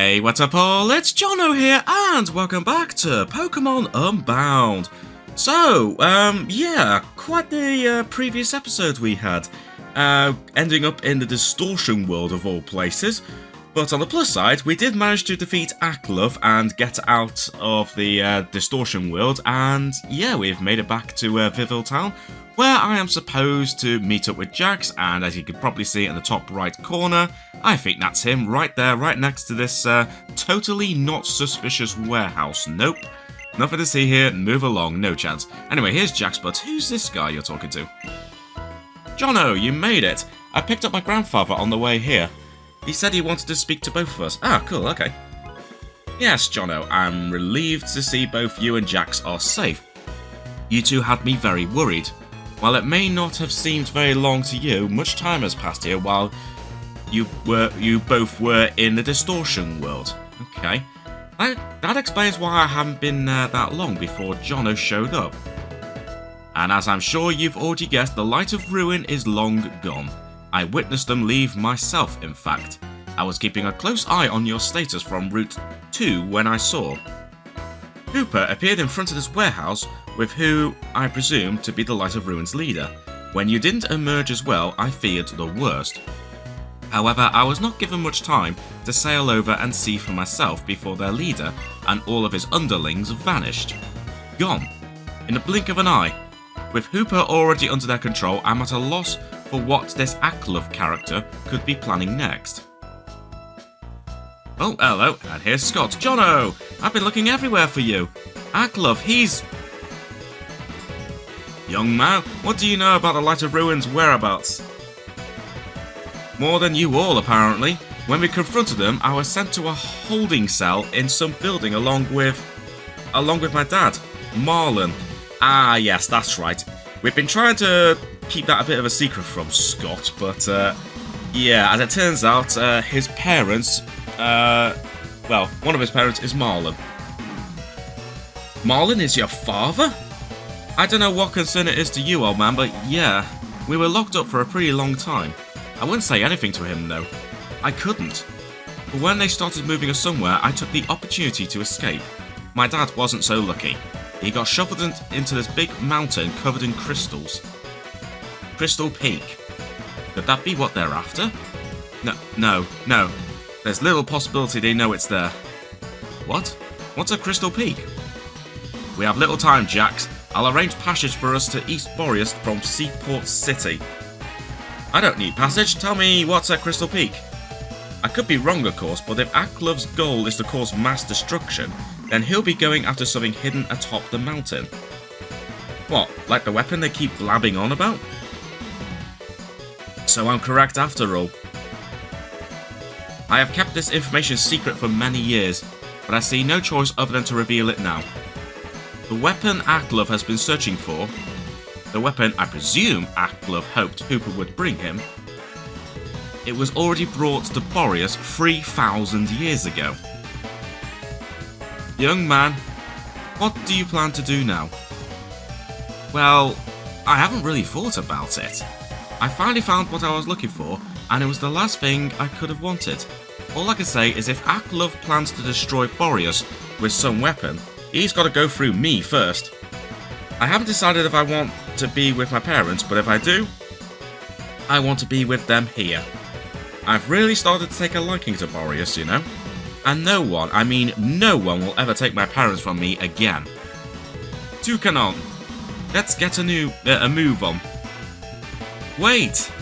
Hey, what's up all? It's Jono here, and welcome back to Pokémon Unbound. So, yeah, quite the previous episode we had, ending up in the Distortion World of all places. But on the plus side, we did manage to defeat Aklov and get out of the Distortion World, and yeah, we've made it back to Vivville Town, where I am supposed to meet up with Jax, and as you can probably see in the top right corner, I think that's him right there, right next to this totally not suspicious warehouse. Nope, nothing to see here, move along, no chance. Anyway, here's Jax, but who's this guy you're talking to? Jono, you made it! I picked up my grandfather on the way here. He said he wanted to speak to both of us. Ah, cool, okay. Yes, Jono, I'm relieved to see both you and Jax are safe. You two had me very worried. While it may not have seemed very long to you, much time has passed here while you both were in the Distortion World. Okay. That explains why I haven't been that long before Jono showed up. And as I'm sure you've already guessed, the Light of Ruin is long gone. I witnessed them leave myself, in fact. I was keeping a close eye on your status from Route 2 when I saw. Hooper appeared in front of this warehouse with who I presume to be the Light of Ruin's leader. When you didn't emerge as well, I feared the worst. However, I was not given much time to sail over and see for myself before their leader and all of his underlings vanished. Gone. In the blink of an eye. With Hooper already under their control, I'm at a loss for what this Aklov character could be planning next. Oh, hello, and here's Scott. Jono! I've been looking everywhere for you. Aklov, he's... Young man, what do you know about the Light of Ruin's whereabouts? More than you all, apparently. When we confronted them, I was sent to a holding cell in some building along with my dad, Marlon. Ah, yes, that's right. We've been trying to keep that a bit of a secret from Scott, but yeah, as it turns out, his parents, well, one of his parents is Marlon. Marlon is your father? I don't know what concern it is to you, old man, but yeah, we were locked up for a pretty long time. I wouldn't say anything to him, though. I couldn't. But when they started moving us somewhere, I took the opportunity to escape. My dad wasn't so lucky. He got shuffled into this big mountain covered in crystals. Crystal Peak. Could that be what they're after? No. There's little possibility they know it's there. What? What's a Crystal Peak? We have little time, Jax. I'll arrange passage for us to East Boreas from Seaport City. I don't need passage. Tell me what's a Crystal Peak. I could be wrong, of course, but if Aklov's goal is to cause mass destruction, then he'll be going after something hidden atop the mountain. What, like the weapon they keep blabbing on about? So I'm correct after all. I have kept this information secret for many years, but I see no choice other than to reveal it now. The weapon Aklov has been searching for, the weapon I presume Aklov hoped Hooper would bring him, it was already brought to Boreas 3,000 years ago. Young man, what do you plan to do now? Well, I haven't really thought about it. I finally found what I was looking for, and it was the last thing I could have wanted. All I can say is if Aklov plans to destroy Boreas with some weapon, he's got to go through me first. I haven't decided if I want to be with my parents, but if I do, I want to be with them here. I've really started to take a liking to Boreas, you know. And no one, I mean no one, will ever take my parents from me again. Toucanon, let's get a move on. Wait!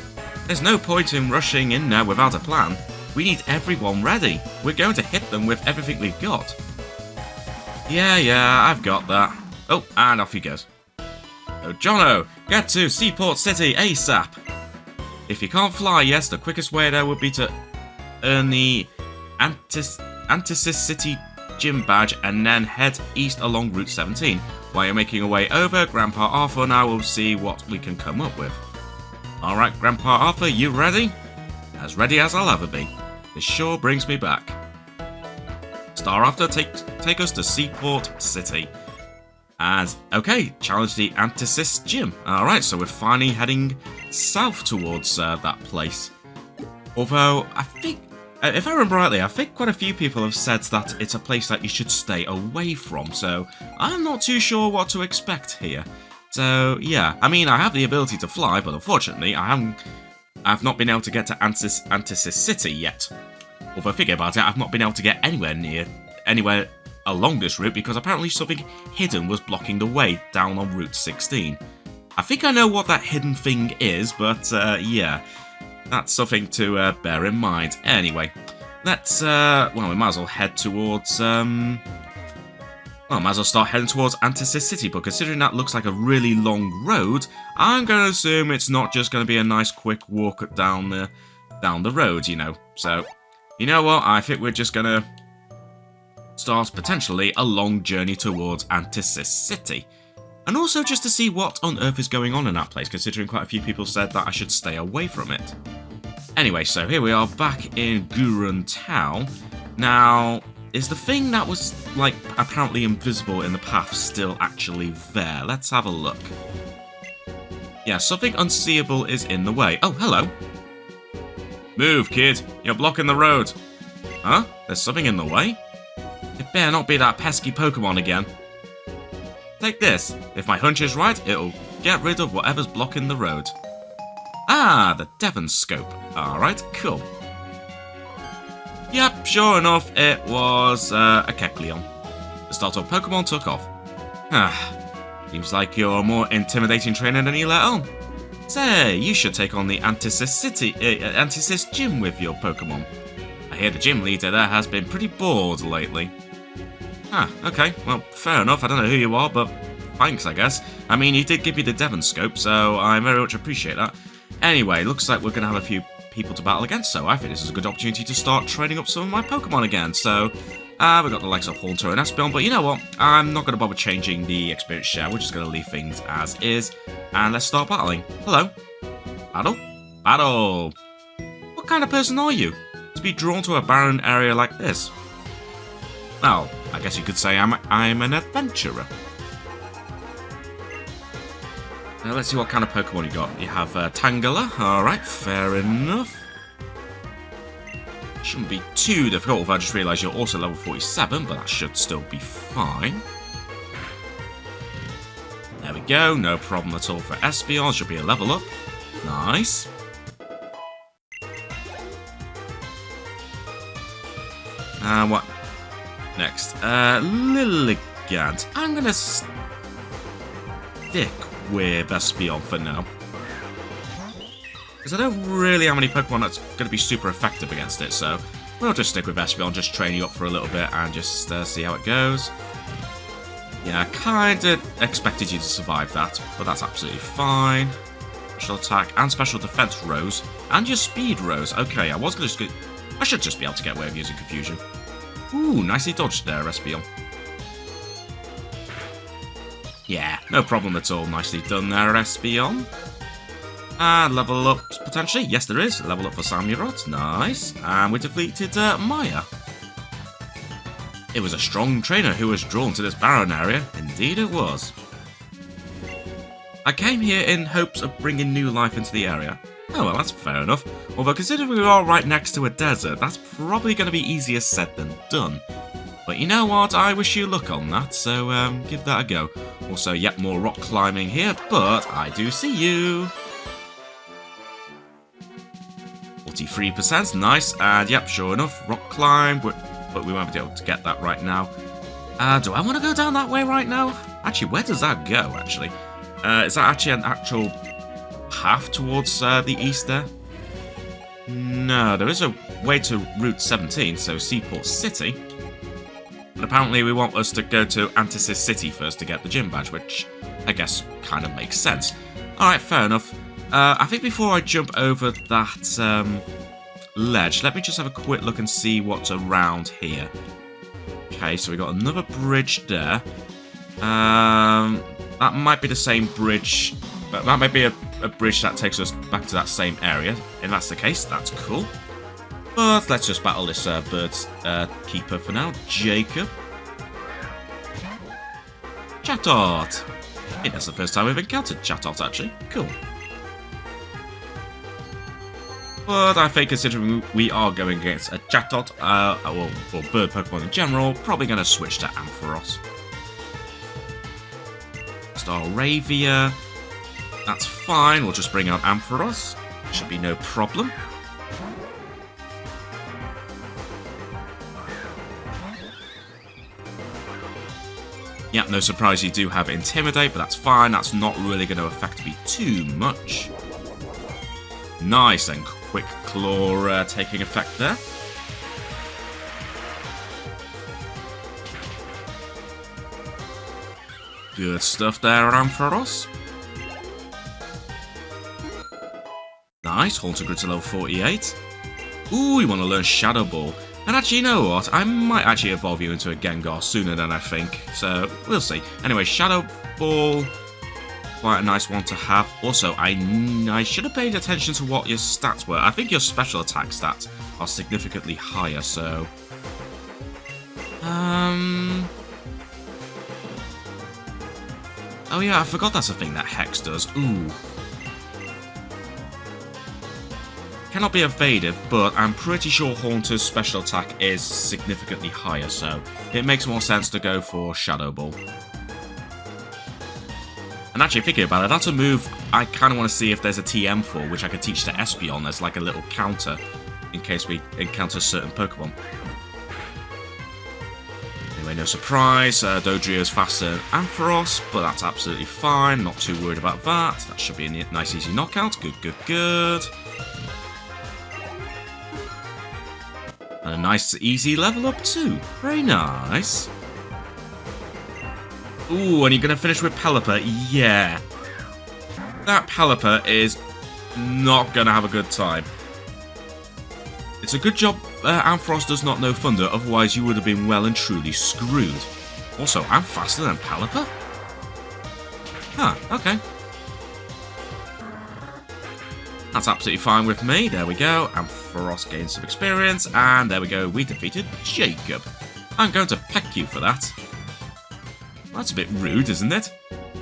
There's no point in rushing in there without a plan. We need everyone ready. We're going to hit them with everything we've got. Yeah, I've got that. Oh, and off he goes. So, Jono, get to Seaport City ASAP. If you can't fly, yes, the quickest way there would be to earn the Antisis City gym badge and then head east along Route 17. While you're making your way over, Grandpa Arthur and I will see what we can come up with. Alright, Grandpa Arthur, you ready? As ready as I'll ever be. This sure brings me back. Star After, take us to Seaport City. And, okay, challenge the Antisis gym. Alright, so we're finally heading south towards that place. Although, I think if I remember rightly, I think quite a few people have said that it's a place that you should stay away from, so I'm not too sure what to expect here. So, yeah, I mean, I have the ability to fly, but unfortunately, I've not been able to get to Antisis City yet. Although, thinking about it, I've not been able to get anywhere along this route, because apparently something hidden was blocking the way down on Route 16. I think I know what that hidden thing is, but, yeah. That's something to bear in mind. Anyway, let's, well, we might as well head towards, well, might as well start heading towards Antisis City, but considering that looks like a really long road, I'm going to assume it's not just going to be a nice quick walk down the road, you know. So, you know what, I think we're just going to start potentially a long journey towards Antisis City. And also just to see what on earth is going on in that place, considering quite a few people said that I should stay away from it. Anyway, so here we are back in Gurun Town. Now, is the thing that was, like, apparently invisible in the path still actually there? Let's have a look. Yeah, something unseeable is in the way. Oh, hello. Move, kid. You're blocking the road. Huh? There's something in the way? It better not be that pesky Pokémon again. Take this. If my hunch is right, it'll get rid of whatever's blocking the road. Ah, the Devon Scope. Alright, cool. Yep, sure enough, it was a Kecleon. The startled Pokémon took off. Seems like you're a more intimidating trainer than you let on. Say, you should take on the Antisis gym with your Pokémon. I hear the gym leader there has been pretty bored lately. Okay, well, fair enough. I don't know who you are, but thanks, I guess. I mean, you did give me the Devon Scope, so I very much appreciate that. Anyway, looks like we're going to have a few people to battle against, so I think this is a good opportunity to start training up some of my Pokemon again. So, we've got the likes of Haunter and Espeon, but you know what? I'm not going to bother changing the experience share. We're just going to leave things as is, and let's start battling. Hello? Battle? Battle! What kind of person are you to be drawn to a barren area like this? Well, I guess you could say I'm an adventurer. Now let's see what kind of Pokemon you got. You have Tangela, alright, fair enough. Shouldn't be too difficult, although I just realised you're also level 47, but that should still be fine. There we go, no problem at all for Espeon, should be a level up. Nice. What next? Lilligant. I'm gonna stick with Espeon for now, because I don't really have any Pokemon that's going to be super effective against it, so we'll just stick with Espeon, just train you up for a little bit and just see how it goes. Yeah, I kind of expected you to survive that, but that's absolutely fine. Special attack and special defense rose, and your speed rose. Okay, I should just be able to get away with using Confusion. Ooh, nicely dodged there, Espeon. Yeah, no problem at all. Nicely done there, Espeon. And level up, potentially. Yes, there is. Level up for Samurott. Nice. And we defeated Maya. It was a strong trainer who was drawn to this barren area. Indeed it was. I came here in hopes of bringing new life into the area. Oh, well, that's fair enough. Although, considering we are right next to a desert, that's probably going to be easier said than done. But you know what? I wish you luck on that, so give that a go. Also, yep, more rock climbing here, but I do see you. 43%, nice. And yep, sure enough, rock climb, but we won't be able to get that right now. Do I want to go down that way right now? Actually, where does that go, actually? Is that actually an actual path towards the east there? No, there is a way to Route 17, so Seaport City. But apparently we want us to go to Antisis City first to get the gym badge, which I guess kind of makes sense. Alright, fair enough. I think before I jump over that ledge, let me just have a quick look and see what's around here. Okay, so we got another bridge there. That might be the same bridge, but that might be a bridge that takes us back to that same area. If that's the case, that's cool. But let's just battle this bird's keeper for now, Jacob. Chatot! I think that's the first time we've encountered Chatot, actually. Cool. But I think considering we are going against a Chatot, or bird Pokemon in general, probably going to switch to Ampharos. Staravia. That's fine, we'll just bring out Ampharos. Should be no problem. Yeah, no surprise you do have Intimidate, but that's fine. That's not really going to affect me too much. Nice, and Quick Claw taking effect there. Good stuff there, Ampharos. Nice, Haunter Grid to level 48. Ooh, you want to learn Shadow Ball. And actually, you know what? I might actually evolve you into a Gengar sooner than I think. So, we'll see. Anyway, Shadow Ball. Quite a nice one to have. Also, I should have paid attention to what your stats were. I think your special attack stats are significantly higher, so... Oh yeah, I forgot that's a thing that Hex does. Ooh. Cannot be evaded, but I'm pretty sure Haunter's special attack is significantly higher, so it makes more sense to go for Shadow Ball. And actually, thinking about it, that's a move I kind of want to see if there's a TM for, which I could teach to Espeon as like a little counter in case we encounter certain Pokemon. Anyway, no surprise, Dodrio's faster than Ampharos, but that's absolutely fine, not too worried about that. That should be a nice easy knockout, good, good, good. And a nice easy level up too, very nice. Ooh, and you're going to finish with Pelipper, yeah. That Pelipper is not going to have a good time. It's a good job Ampharos does not know Thunder, otherwise you would have been well and truly screwed. Also, I'm faster than Pelipper? Huh, okay. That's absolutely fine with me, there we go. Ampharos gains some experience, and there we go, we defeated Jacob. I'm going to peck you for that. That's a bit rude, isn't it?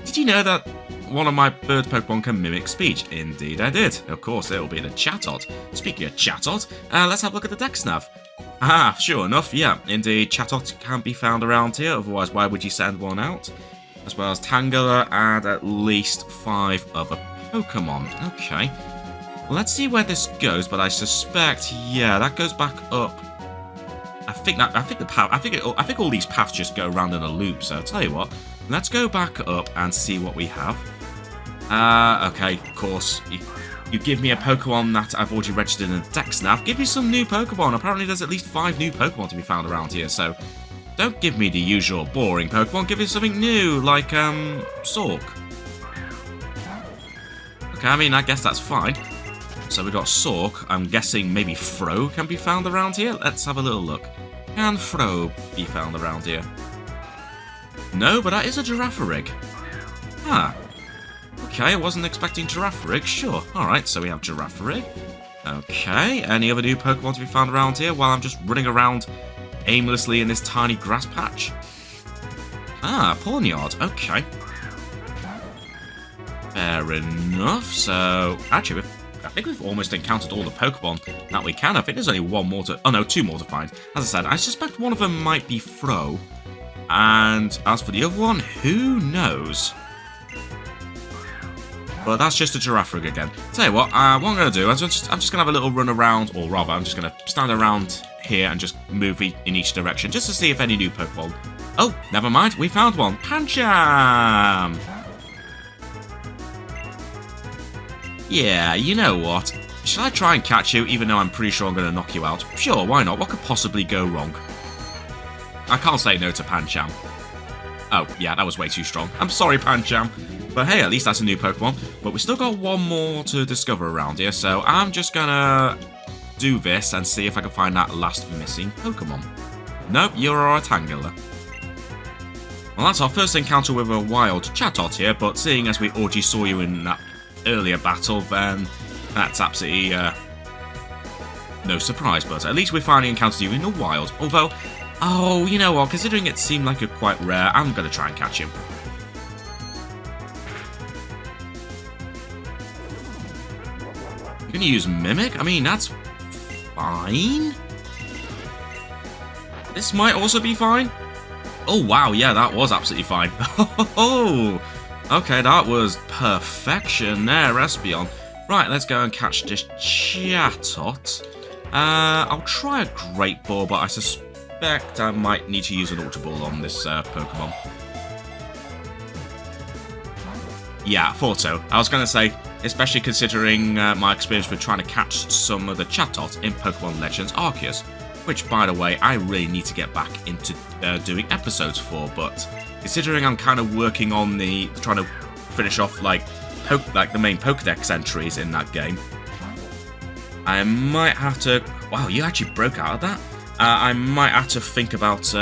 Did you know that one of my bird Pokemon can mimic speech? Indeed I did. Of course, it'll be the Chatot. Speaking of Chatot, let's have a look at the Dex Nav. Ah, sure enough, yeah, indeed, Chatot can be found around here, otherwise why would you send one out? As well as Tangela and at least 5 other Pokemon. Okay. Well, let's see where this goes, but I suspect, yeah, that goes back up. I think all these paths just go around in a loop, so I'll tell you what, let's go back up and see what we have. Okay, of course, you give me a Pokemon that I've already registered in the Dex Nav, give me some new Pokemon. Apparently there's at least 5 new Pokemon to be found around here, so don't give me the usual boring Pokemon, give me something new, like, Sork. Okay, I mean, I guess that's fine. So we got Sork. I'm guessing maybe Fro can be found around here. Let's have a little look. Can Fro be found around here? No, but that is a Girafarig. Ah. Okay, I wasn't expecting Girafarig. Sure. Alright, so we have Girafarig. Okay, any other new Pokemon to be found around here while I'm just running around aimlessly in this tiny grass patch? Ah, Pawniard. Okay. Fair enough. So, actually, I think we've almost encountered all the Pokemon that we can. I think there's only one more to... Oh no, 2 more to find. As I said, I suspect one of them might be Fro. And as for the other one, who knows? But that's just a Girafarig again. Tell you what I'm going to do, I'm just going to have a little run around, or rather, I'm just going to stand around here and just move in each direction, just to see if any new Pokemon... Oh, never mind, we found one. Pancham! Yeah, you know what? Shall I try and catch you, even though I'm pretty sure I'm going to knock you out? Sure, why not? What could possibly go wrong? I can't say no to Pancham. Oh, yeah, that was way too strong. I'm sorry, Pancham. But hey, at least that's a new Pokemon. But we still got one more to discover around here, so I'm just going to do this and see if I can find that last missing Pokemon. Nope, you're a Tangela. Well, that's our first encounter with a wild Chatot here, but seeing as we already saw you in that earlier battle, then that's absolutely no surprise, but at least we finally encountered you in the wild. Although, oh, you know what, considering it seemed like it quite rare, I'm going to try and catch him. You gonna use Mimic? I mean, that's fine. This might also be fine. Oh, wow, yeah, that was absolutely fine. Oh, okay, that was perfection there, Espeon. Right, let's go and catch this Chatot. I'll try a Great Ball, but I suspect I might need to use an Ultra Ball on this Pokemon. Yeah, I thought so. I was going to say, especially considering my experience with trying to catch some of the Chatot in Pokemon Legends Arceus, which, by the way, I really need to get back into doing episodes for, but considering I'm kind of working on trying to finish off, like the main Pokedex entries in that game, I might have to... Wow, you actually broke out of that? I might have to think about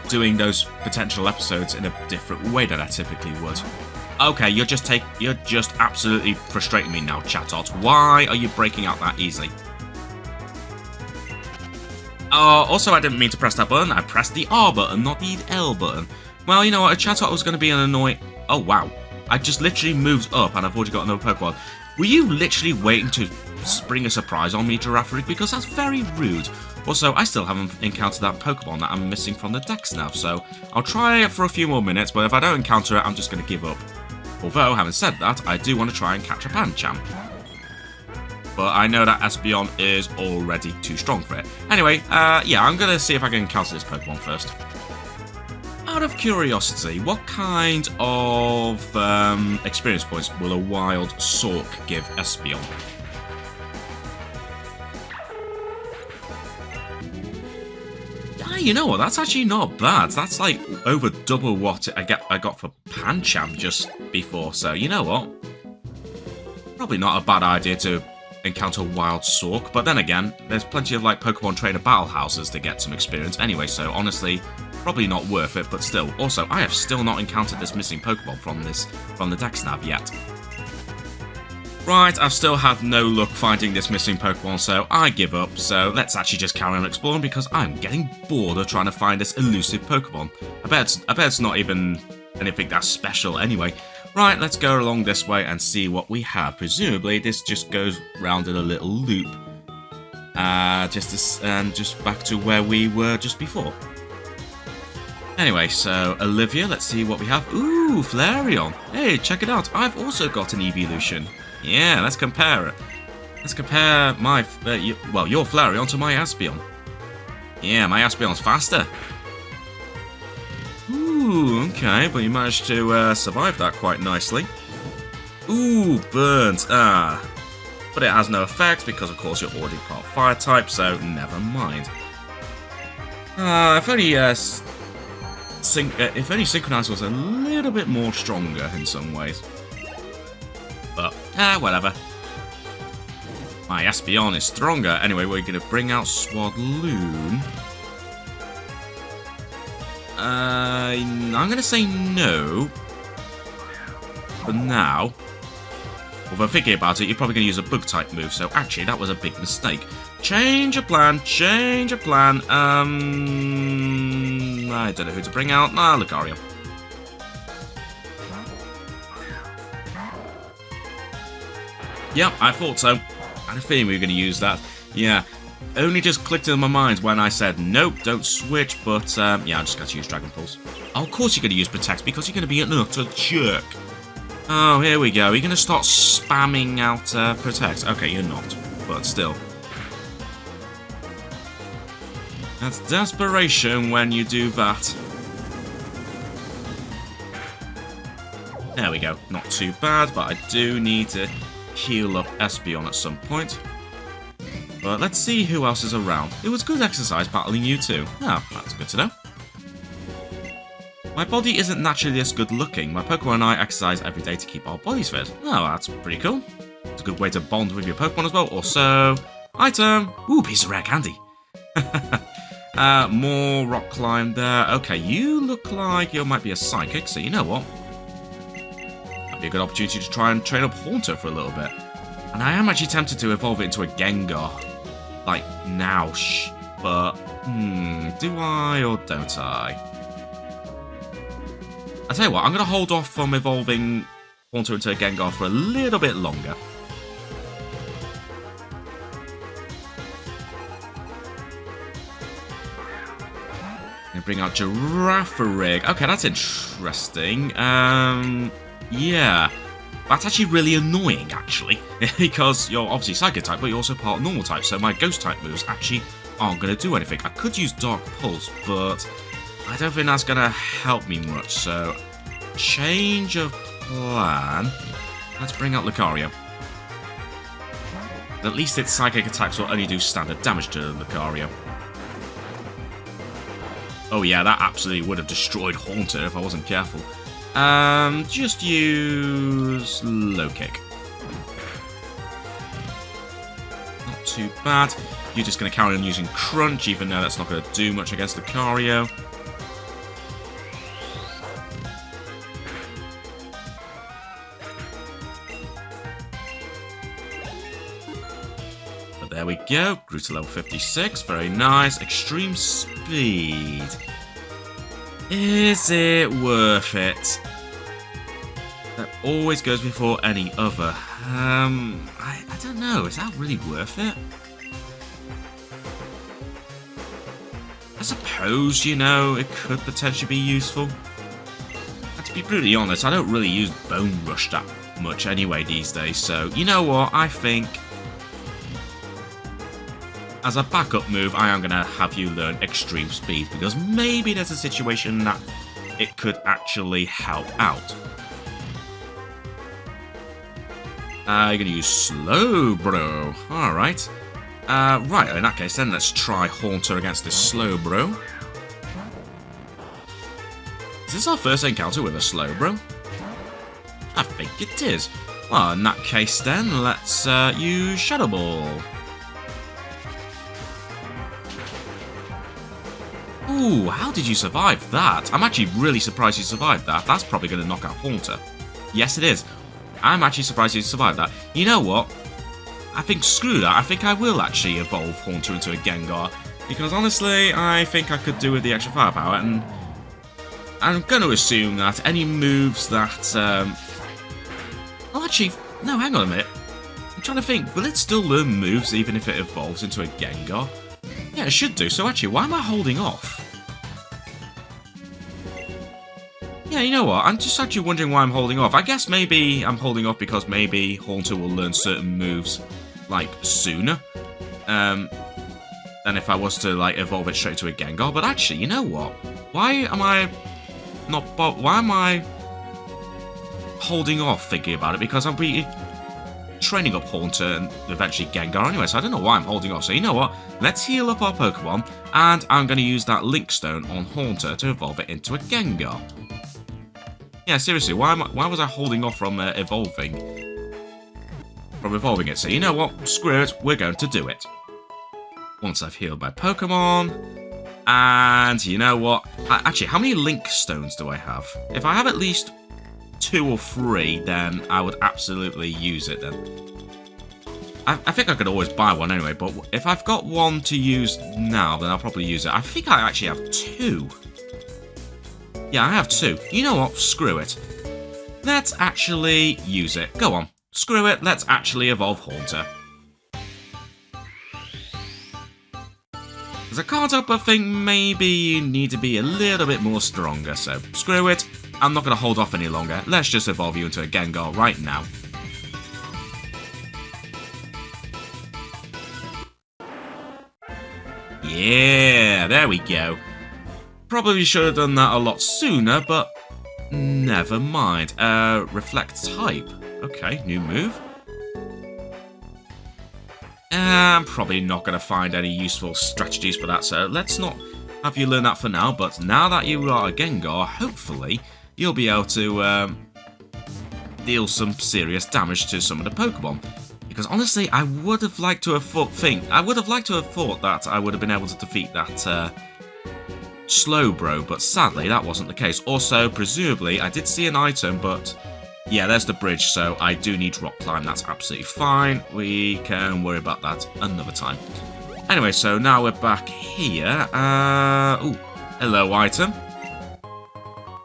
doing those potential episodes in a different way than I typically would. Okay, you're just absolutely frustrating me now, Chatot. Why are you breaking out that easily? Also, I didn't mean to press that button. I pressed the R button, not the L button. Well, you know what? A Chatot was going to be an annoying... Oh, wow. I just literally moved up and I've already got another Pokemon. Were you literally waiting to spring a surprise on me, Girafarig? Because that's very rude. Also, I still haven't encountered that Pokemon that I'm missing from the Dex now, so I'll try it for a few more minutes, but if I don't encounter it, I'm just going to give up. Although, having said that, I do want to try and catch a Pancham. But I know that Espeon is already too strong for it. Anyway, yeah, I'm going to see if I can encounter this Pokemon first. Out of curiosity, what kind of experience points will a Wild Sork give Espeon? You know what? That's actually not bad. That's like over double what I got for Pancham just before. So you know what? Probably not a bad idea to encounter Wild Sork. But then again, there's plenty of like Pokemon Trainer battle houses to get some experience anyway. So honestly, probably not worth it. But still, also I have still not encountered this missing Pokemon from the Dex Nav yet. Right, I've still had no luck finding this missing Pokemon, so I give up. So let's actually just carry on exploring because I'm getting bored of trying to find this elusive Pokemon. I bet it's not even anything that special anyway. Right, let's go along this way and see what we have. Presumably, this just goes round in a little loop. Just back to where we were just before. Anyway, so Olivia, let's see what we have. Ooh, Flareon. Hey, check it out. I've also got an evolution. Yeah, let's compare it. Let's compare my, your Flareon to my Espeon. Yeah, my Espeon's faster. Ooh, okay, but you managed to survive that quite nicely. Ooh, burnt. But it has no effect because, of course, you're already part fire type, so never mind. If only Synchronize was a little bit more stronger in some ways. But, whatever. My Espeon is stronger. Anyway, we're going to bring out Swadloon. I'm going to say no. For now. Although thinking about it, you're probably going to use a Bug-type move, so actually that was a big mistake. Change of plan, change of plan. I don't know who to bring out. Lucario. Yep, I thought so. I had a feeling we were going to use that. Yeah, only just clicked in my mind when I said, nope, don't switch, but yeah, I'm just going to use Dragon Pulse. Oh, of course you're going to use Protect, because you're going to be an utter jerk. Oh, here we go. You're going to start spamming out Protect. Okay, you're not, but still. That's desperation when you do that. There we go. Not too bad, but I do need to heal up Espeon at some point. But let's see who else is around. It was good exercise battling you too. Oh, that's good to know. My body isn't naturally this good looking. My Pokemon and I exercise every day to keep our bodies fit. Oh, that's pretty cool. It's a good way to bond with your Pokemon as well. Also, item. Ooh, piece of rare candy. More rock climb there. Okay, you look like you might be a psychic, so you know what? Might be a good opportunity to try and train up Haunter for a little bit. And I am actually tempted to evolve it into a Gengar. Like, now, but, do I or don't I? I tell you what, I'm going to hold off from evolving Haunter into a Gengar for a little bit longer. And bring out Giraffe Rig. Okay, that's interesting. Yeah. That's actually really annoying, actually. Because you're obviously Psychic type, but you're also part normal type. So my Ghost type moves actually aren't going to do anything. I could use Dark Pulse, but I don't think that's going to help me much. So, change of plan. Let's bring out Lucario. At least its Psychic attacks will only do standard damage to Lucario. Oh yeah, that absolutely would have destroyed Haunter if I wasn't careful. Just use Low Kick. Not too bad. You're just going to carry on using Crunch, even though that's not going to do much against Lucario. But there we go. Grew to level 56. Very nice. Extreme Speed. Is it worth it? That always goes before any other. I don't know. Is that really worth it? I suppose, you know, it could potentially be useful. And to be brutally honest, I don't really use Bone Rush that much anyway these days. So, you know what? I think as a backup move, I am going to have you learn Extreme Speed, because maybe there's a situation that it could actually help out. You're going to use Slowbro. Alright. Right, in that case then, let's try Haunter against this Slowbro. Is this our first encounter with a Slowbro? I think it is. Well, in that case then, let's use Shadow Ball. Ooh, how did you survive that? I'm actually really surprised you survived that. That's probably going to knock out Haunter. Yes, it is. I'm actually surprised you survived that. You know what? I think screw that. I think I will actually evolve Haunter into a Gengar. Because honestly, I think I could do with the extra firepower. And I'm going to assume that any moves that... Well, actually, no, hang on a minute. I'm trying to think. Will it still learn moves even if it evolves into a Gengar? Yeah, it should do. So actually, why am I holding off? Yeah, you know what? I'm just actually wondering why I'm holding off. I guess maybe I'm holding off because maybe Haunter will learn certain moves, like, sooner. Than if I was to, like, evolve it straight to a Gengar. But actually, you know what? Why am I holding off thinking about it? Because I'll be training up Haunter and eventually Gengar anyway, so I don't know why I'm holding off. So you know what? Let's heal up our Pokemon, and I'm going to use that Link Stone on Haunter to evolve it into a Gengar. Yeah, seriously, why was I holding off from evolving it? So you know what? Screw it, we're going to do it. Once I've healed my Pokemon, and you know what? Actually, how many Link Stones do I have? If I have at least 2 or 3, then I would absolutely use it then. I think I could always buy one anyway, but if I've got one to use now, then I'll probably use it. I think I actually have 2. Yeah, I have 2. You know what? Screw it. Let's actually use it. Go on. Screw it. Let's actually evolve Haunter. Because I can't help but think maybe you need to be a little bit more stronger, so screw it. I'm not going to hold off any longer. Let's just evolve you into a Gengar right now. Yeah, there we go. Probably should have done that a lot sooner, but never mind. Reflect type. Okay, new move. I'm probably not going to find any useful strategies for that, so let's not have you learn that for now. But now that you are a Gengar, hopefully you'll be able to deal some serious damage to some of the Pokemon. Because honestly, I would have liked to have thought that I would have been able to defeat that Slowbro, but sadly that wasn't the case. Also, presumably, I did see an item, but yeah, there's the bridge, so I do need Rock Climb. That's absolutely fine. We can worry about that another time. Anyway, so now we're back here. Ooh, hello, item.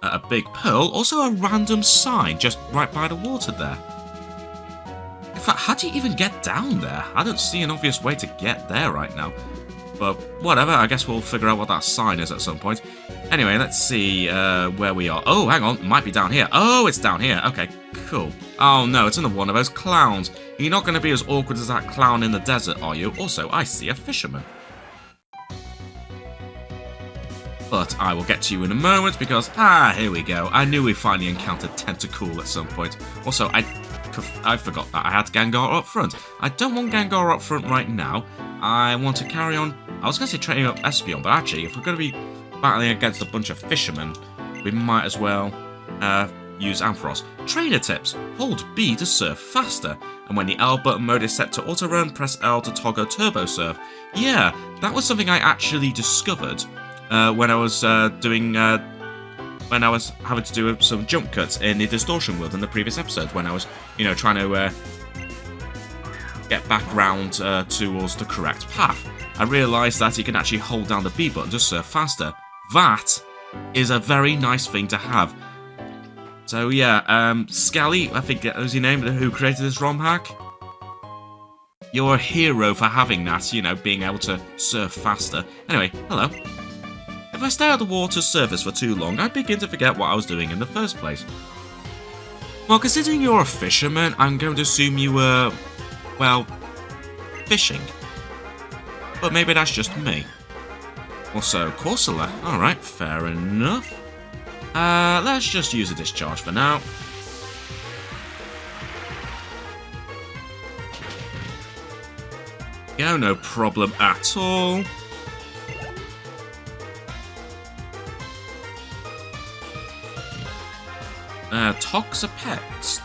A big pearl, also a random sign just right by the water there. In fact, how do you even get down there? I don't see an obvious way to get there right now. But whatever, I guess we'll figure out what that sign is at some point. Anyway, let's see where we are. Oh, hang on, it might be down here. Oh, it's down here. Okay, cool. Oh no, it's another one of those clowns. You're not going to be as awkward as that clown in the desert, are you? Also, I see a fisherman. But I will get to you in a moment because, here we go. I knew we finally encountered Tentacool at some point. Also, I forgot that I had Gengar up front. I don't want Gengar up front right now. I want to carry on. I was going to say training up Espeon, but actually, if we're going to be battling against a bunch of fishermen, we might as well use Ampharos. Trainer tips. Hold B to surf faster. And when the L button mode is set to auto-run, press L to toggle turbo surf. Yeah, that was something I actually discovered when I was when I was having to do some jump cuts in the Distortion World in the previous episode, when I was, trying to get back round towards the correct path. I realised that you can actually hold down the B button to surf faster. That is a very nice thing to have. So yeah, Scally, I think that was your name, who created this ROM hack. You're a hero for having that, being able to surf faster. Anyway, hello. If I stay at the water's surface for too long, I begin to forget what I was doing in the first place. Well, considering you're a fisherman, I'm going to assume you were, well, fishing. But maybe that's just me. Also, Corsola. Alright, fair enough. Let's just use a discharge for now. Yeah, no problem at all. Toxapex.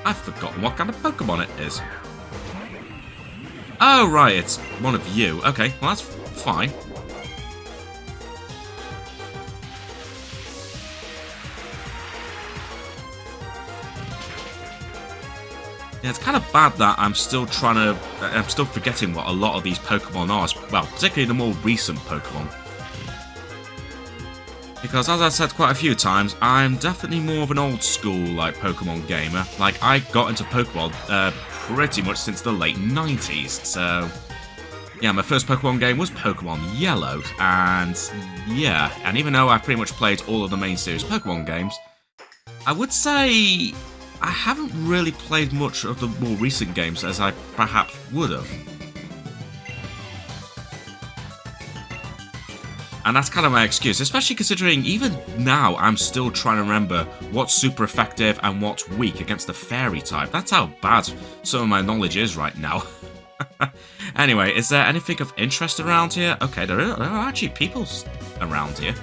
I've forgotten what kind of Pokemon it is. Oh, right, it's one of you. Okay, well, that's fine. Yeah, it's kind of bad that I'm still forgetting what a lot of these Pokemon are. Well, particularly the more recent Pokemon. Because, as I've said quite a few times, I'm definitely more of an old school, Pokemon gamer. I got into Pokemon pretty much since the late 90s, so... Yeah, my first Pokemon game was Pokemon Yellow, and yeah, and even though I've pretty much played all of the main series Pokemon games, I would say I haven't really played much of the more recent games as I perhaps would have. And that's kind of my excuse, especially considering even now I'm still trying to remember what's super effective and what's weak against the fairy type. That's how bad some of my knowledge is right now. Anyway, is there anything of interest around here? Okay, there are actually people around here.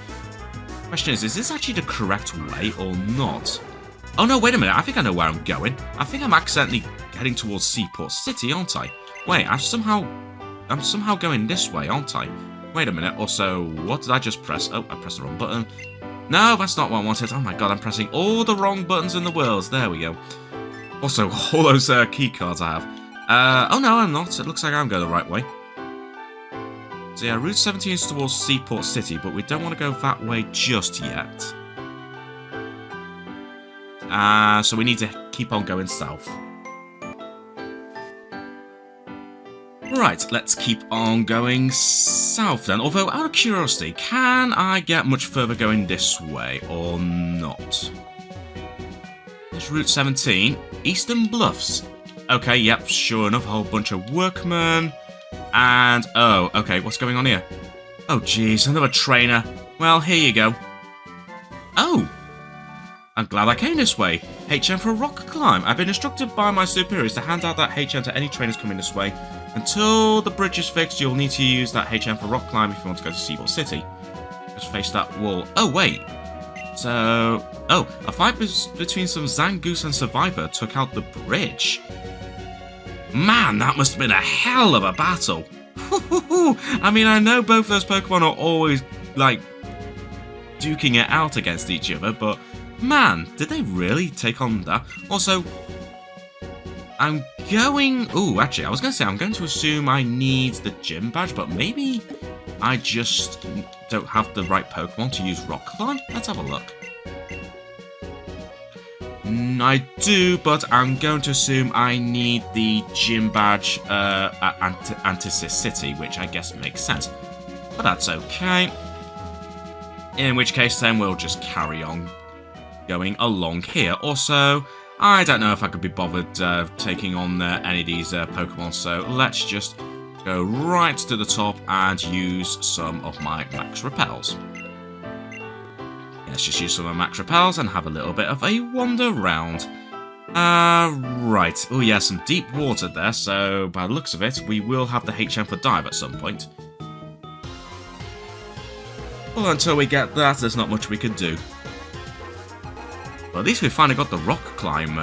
Question is this actually the correct way or not? Oh no, wait a minute, I think I know where I'm going. I think I'm accidentally heading towards Seaport City, aren't I? Wait, I'm somehow going this way, aren't I? Wait a minute, also, what did I just press? Oh, I pressed the wrong button. No, that's not what I wanted. Oh my god, I'm pressing all the wrong buttons in the world. There we go. Also, all those key cards I have. Oh no, I'm not. It looks like I'm going the right way. So yeah, Route 17 is towards Seaport City, but we don't want to go that way just yet. So we need to keep on going south. Right, let's keep on going south then. Although, out of curiosity, can I get much further going this way or not? There's Route 17, Eastern Bluffs. Okay, yep, sure enough, a whole bunch of workmen. And, oh, okay, what's going on here? Oh, jeez, another trainer. Well, here you go. Oh! I'm glad I came this way. HM for a rock climb. I've been instructed by my superiors to hand out that HM to any trainers coming this way. Until the bridge is fixed, you'll need to use that HM for rock climb if you want to go to Seaport City. Just face that wall. Oh, wait. So... Oh, a fight between some Zangoose and Survivor took out the bridge. Man, that must have been a hell of a battle. I mean, I know both those Pokemon are always, duking it out against each other, but... Man, did they really take on that? Also, I'm going... Ooh, actually, I was going to say I'm going to assume I need the gym badge, but maybe I just don't have the right Pokemon to use Rock Climb? Let's have a look. I do, but I'm going to assume I need the gym badge at Antisis City, which I guess makes sense. But that's okay. In which case, then we'll just carry on going along here. Also, I don't know if I could be bothered taking on any of these Pokemon, so let's just go right to the top and use some of my max repels. Let's just use some of my max repels and have a little bit of a wander around. Right. Oh yeah, some deep water there, so by the looks of it, we will have the HM for dive at some point. Well, until we get that, there's not much we can do. Well, at least we finally got the rock climb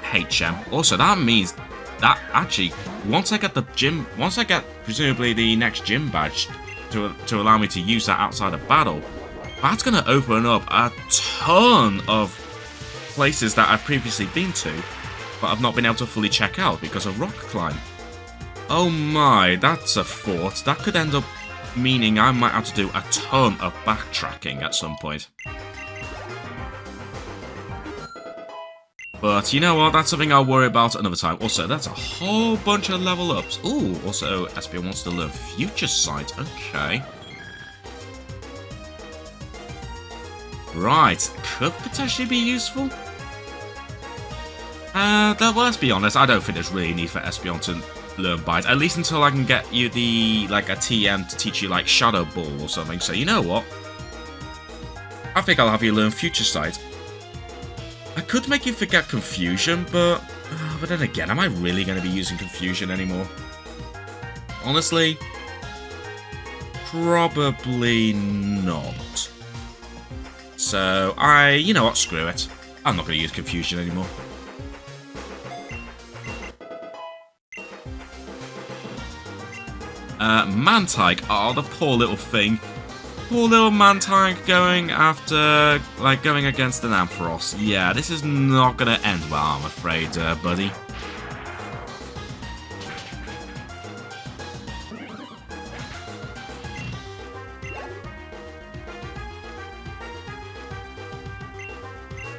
HM. Also, that means that actually, once I get presumably the next gym badge to allow me to use that outside of battle, that's going to open up a ton of places that I've previously been to, but I've not been able to fully check out because of rock climb. Oh my, that's a thought. That could end up meaning I might have to do a ton of backtracking at some point. But you know what, that's something I'll worry about another time. Also, that's a whole bunch of level ups. Ooh, also Espeon wants to learn Future Sight. Okay. Right, could potentially be useful. Well, let's be honest, I don't think there's really a need for Espeon to learn Bite, at least until I can get you a TM to teach you like Shadow Ball or something. So you know what? I think I'll have you learn Future Sight. I could make you forget Confusion, but then again, am I really going to be using Confusion anymore? Honestly, probably not. So, you know what, screw it. I'm not going to use Confusion anymore. Mantike, oh, the poor little thing. Poor little Mantike going against an Ampharos. Yeah, this is not going to end well, I'm afraid, buddy.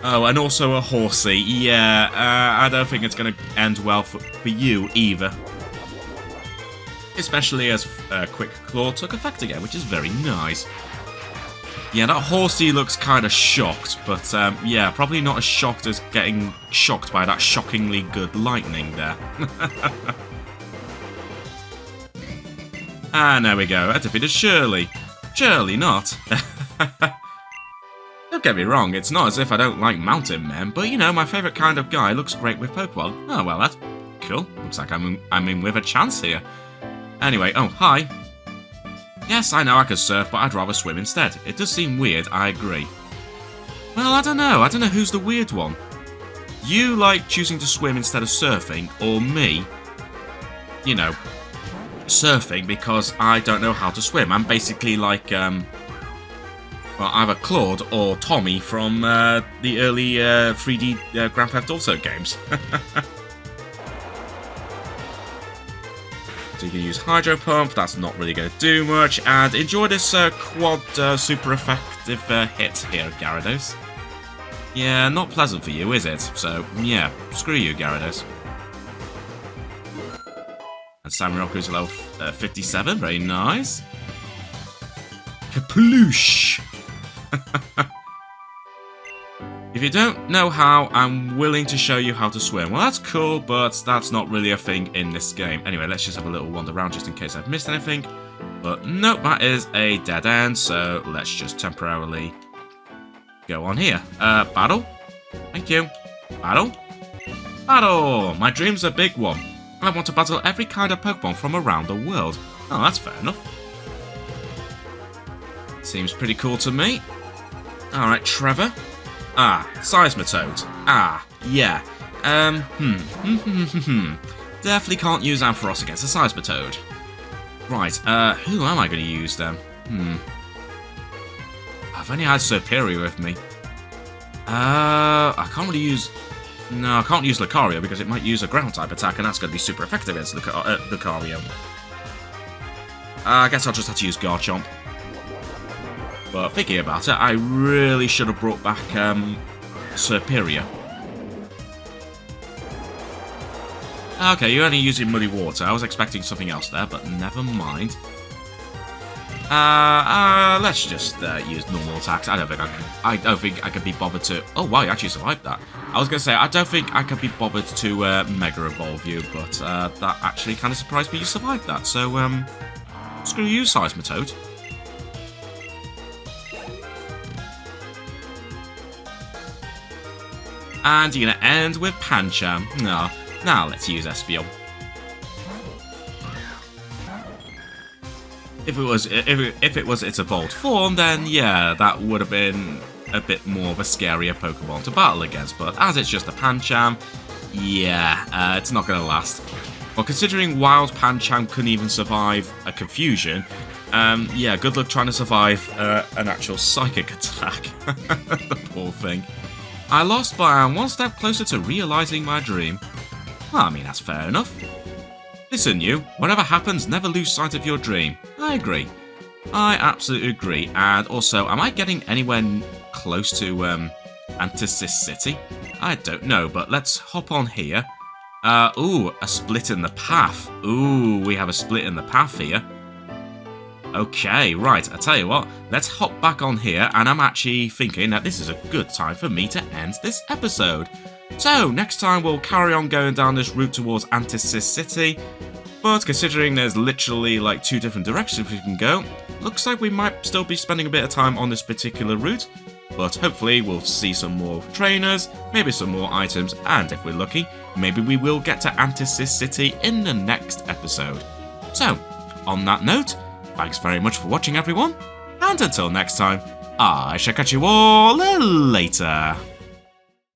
Oh, and also a Horsey. Yeah, I don't think it's going to end well for you either. Especially as Quick Claw took effect again, which is very nice. Yeah, that Horsey looks kind of shocked, but yeah, probably not as shocked as getting shocked by that shockingly good lightning there. And there we go, I defeated Shirley. Surely not. Don't get me wrong, it's not as if I don't like mountain men, but you know, my favourite kind of guy looks great with Pokemon. Oh well, that's cool. Looks like I'm in with a chance here. Anyway, oh, hi. Yes, I know I could surf, but I'd rather swim instead. It does seem weird, I agree. Well, I don't know who's the weird one. You like choosing to swim instead of surfing, or me, you know, surfing because I don't know how to swim. I'm basically like, well, either Claude or Tommy from the early 3D Grand Theft Auto games. So you can use Hydro Pump, that's not really going to do much, and enjoy this quad super effective hit here, Gyarados. Yeah, not pleasant for you, is it? So, yeah, screw you, Gyarados. And Samiroku's level 57, very nice. Kaploosh! If you don't know how, I'm willing to show you how to swim. Well, that's cool, but that's not really a thing in this game. Anyway, let's just have a little wander around just in case I've missed anything. But nope, that is a dead end, so let's just temporarily go on here. Battle? Thank you. Battle? Battle! My dream's a big one. I want to battle every kind of Pokemon from around the world. Oh, that's fair enough. Seems pretty cool to me. Alright, Trevor. Ah, Seismitoad. Ah, yeah. Definitely can't use Ampharos against a Seismitoad. Right, who am I going to use then? I've only had Serperior with me. I can't really use... No, I can't use Lucario because it might use a ground-type attack and that's going to be super effective against Lucario. I guess I'll just have to use Garchomp. But thinking about it, I really should have brought back Serperior. Okay, you're only using muddy water. I was expecting something else there, but never mind. Let's just use normal attacks. I don't think I could be bothered to. Oh wow, you actually survived that. I was gonna say I don't think I could be bothered to Mega Evolve you, but that actually kind of surprised me. You survived that, so screw you, Seismitoad. And you're gonna end with Pancham. No, now let's use Espeon. If it was its evolved form, then yeah, that would have been a bit more of a scarier Pokemon to battle against. But as it's just a Pancham, yeah, it's not going to last. Well, considering Wild Pancham couldn't even survive a confusion, yeah, good luck trying to survive an actual psychic attack. The poor thing. I lost, but I'm one step closer to realizing my dream. Well, I mean, that's fair enough. Listen, you, whatever happens, never lose sight of your dream. I agree. I absolutely agree. And also, am I getting anywhere close to Antisis City? I don't know, but let's hop on here. Ooh, a split in the path. Ooh, we have a split in the path here. Okay, right, I tell you what, let's hop back on here, and I'm actually thinking that this is a good time for me to end this episode. So, next time we'll carry on going down this route towards Antisis City, but considering there's literally like 2 different directions we can go, looks like we might still be spending a bit of time on this particular route, but hopefully we'll see some more trainers, maybe some more items, and if we're lucky, maybe we will get to Antisis City in the next episode. So, on that note, thanks very much for watching everyone, and until next time, I shall catch you all later.